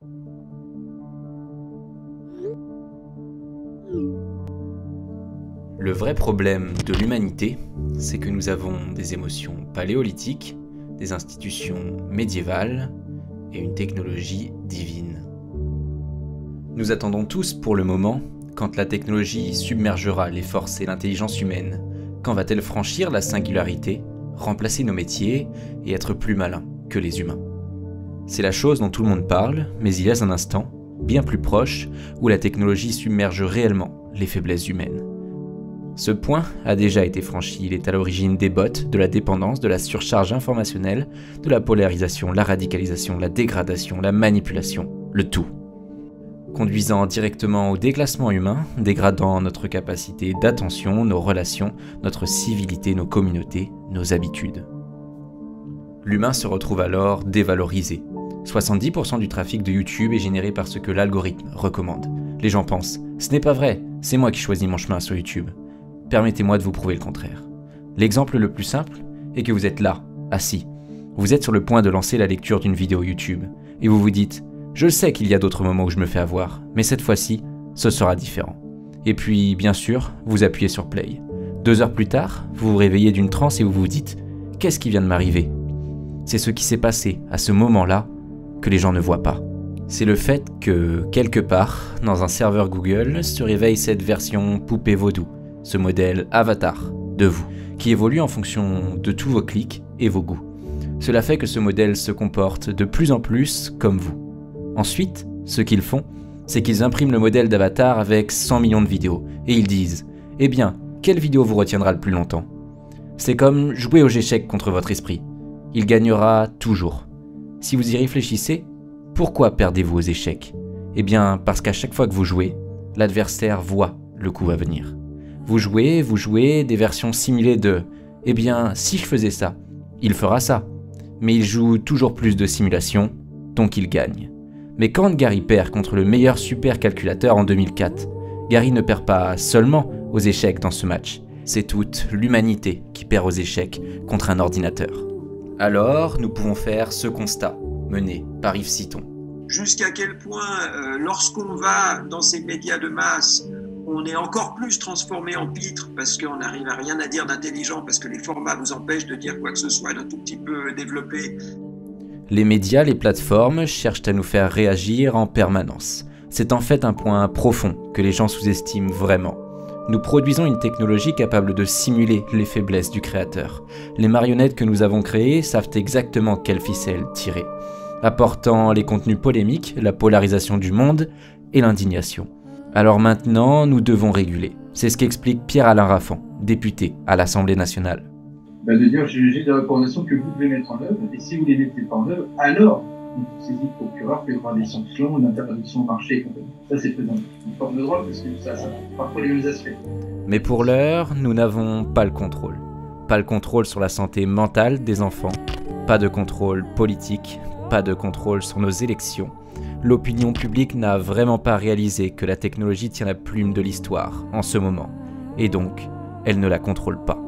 Le vrai problème de l'humanité, c'est que nous avons des émotions paléolithiques, des institutions médiévales et une technologie divine. Nous attendons tous pour le moment quand la technologie submergera les forces et l'intelligence humaine. Quand va-t-elle franchir la singularité, remplacer nos métiers et être plus malin que les humains? C'est la chose dont tout le monde parle, mais il y a un instant, bien plus proche, où la technologie submerge réellement les faiblesses humaines. Ce point a déjà été franchi, il est à l'origine des bots, de la dépendance, de la surcharge informationnelle, de la polarisation, la radicalisation, la dégradation, la manipulation, le tout. Conduisant directement au déclassement humain, dégradant notre capacité d'attention, nos relations, notre civilité, nos communautés, nos habitudes. L'humain se retrouve alors dévalorisé. 70% du trafic de YouTube est généré par ce que l'algorithme recommande. Les gens pensent « ce n'est pas vrai, c'est moi qui choisis mon chemin sur YouTube ». Permettez-moi de vous prouver le contraire. L'exemple le plus simple est que vous êtes là, assis. Vous êtes sur le point de lancer la lecture d'une vidéo YouTube et vous vous dites « je sais qu'il y a d'autres moments où je me fais avoir, mais cette fois-ci, ce sera différent ». Et puis, bien sûr, vous appuyez sur Play. 2 heures plus tard, vous vous réveillez d'une transe et vous vous dites « qu'est-ce qui vient de m'arriver ?» C'est ce qui s'est passé à ce moment-là que les gens ne voient pas. C'est le fait que, quelque part, dans un serveur Google, se réveille cette version poupée vaudou, ce modèle avatar de vous, qui évolue en fonction de tous vos clics et vos goûts. Cela fait que ce modèle se comporte de plus en plus comme vous. Ensuite, ce qu'ils font, c'est qu'ils impriment le modèle d'avatar avec 100 millions de vidéos, et ils disent « Eh bien, quelle vidéo vous retiendra le plus longtemps ?» C'est comme jouer aux échecs contre votre esprit. Il gagnera toujours. Si vous y réfléchissez, pourquoi perdez-vous aux échecs? Eh bien, parce qu'à chaque fois que vous jouez, l'adversaire voit le coup à venir. Vous jouez des versions simulées de « Eh bien, si je faisais ça, il fera ça ». Mais il joue toujours plus de simulations, donc il gagne. Mais quand Gary perd contre le meilleur supercalculateur en 2004, Gary ne perd pas seulement aux échecs dans ce match, c'est toute l'humanité qui perd aux échecs contre un ordinateur. Alors, nous pouvons faire ce constat, mené par Yves Citon. Jusqu'à quel point, lorsqu'on va dans ces médias de masse, on est encore plus transformé en pitre parce qu'on n'arrive à rien à dire d'intelligent, parce que les formats nous empêchent de dire quoi que ce soit d'un tout petit peu développé. Les médias, les plateformes cherchent à nous faire réagir en permanence. C'est en fait un point profond que les gens sous-estiment vraiment. Nous produisons une technologie capable de simuler les faiblesses du créateur. Les marionnettes que nous avons créées savent exactement quelle ficelle tirer, apportant les contenus polémiques, la polarisation du monde et l'indignation. Alors maintenant, nous devons réguler. C'est ce qu'explique Pierre-Alain Raffan, député à l'Assemblée nationale. De dire j'ai des recommandations que vous devez mettre en œuvre, et si vous ne les mettez pas en œuvre, alors on saisit le procureur, peut y avoir des sanctions, une interdiction au marché et compagnie. Ça c'est une forme de droit, parce que ça parfois les mêmes aspects. Mais pour l'heure, nous n'avons pas le contrôle. Pas le contrôle sur la santé mentale des enfants, pas de contrôle politique, pas de contrôle sur nos élections. L'opinion publique n'a vraiment pas réalisé que la technologie tient la plume de l'histoire en ce moment, et donc, elle ne la contrôle pas.